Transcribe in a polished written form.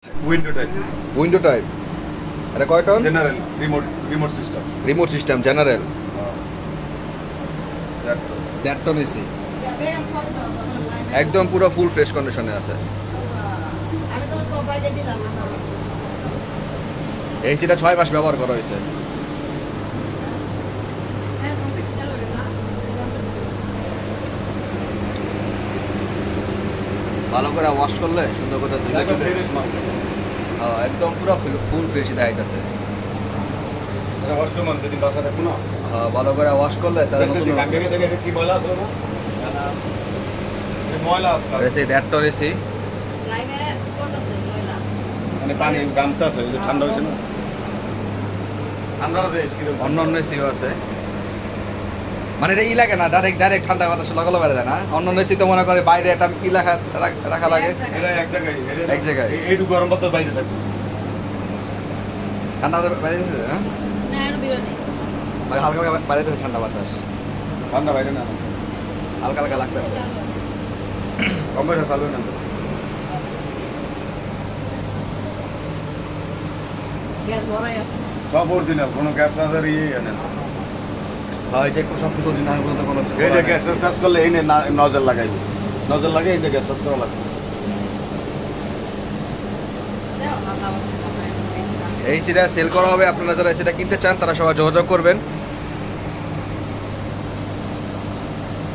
Window type. Window type. এটা কয় ton? General remote system. Remote system general. হ্যাঁ। 1.5 ton AC. একদম পুরো ফুল ফ্রেশ কন্ডিশনে আছে। এসিটা 6 মাস ব্যবহার করা হয়েছে। ভালো করে ওয়াশ করলে সুন্দর করে ধুলে একদম টুলে ফ্রেশ মাল। একদম পুরো ফুল ফ্রেশই দেখাইতেছে। এটা ওয়াশ করে মানে যেদিন বাসা থাকবো না। ভালো করে ওয়াশ করলে তার দেখছি যে কাকে গেছে এটা কি ময়লা আসলো না? না। এই ময়লা আসলো। AC 1.5 ton AC. মানে পানি গামতে আছে ওই যে ঠান্ডা হয়েছে না। ঠান্ডাটা দেশ কিরকম? অন্য এসিও আছে। মানে এটা লাগে না, ডাইরেক্ট ঠান্ডা বাতাস লাগালো বেড়ে যায় না। অন্য এসি তো মনে করে বাইরে একটা রাখা লাগে। এটা এক জায়গায়। এক জায়গায়। এইটু গরম বাতাস বাইরে থাকবে। ঠান্ডা বাইরে দিচ্ছে না? মানে হালকা হালকা বাইরে দিচ্ছে ঠান্ডা বাতাস। ঠান্ডা বাইরে না। হালকা হালকা লাগতেছে। কম্পিউটার চালু না। সব অরিজিনাল, কোনো গ্যাস চার্জার ইয়ে না। এই যে সব কিছু দিন আগে পর্যন্ত কোনো এই যে গ্যাস চার্জ করলে এই নজল লাগাইবে। নজল লাগিয়ে এই যে গ্যাস চার্জ করা লাগবে। এই সিটা সেল করা হবে। আপনারা যারা সেটা কিনতে চান তারা সবাই যোগাযোগ করবেন।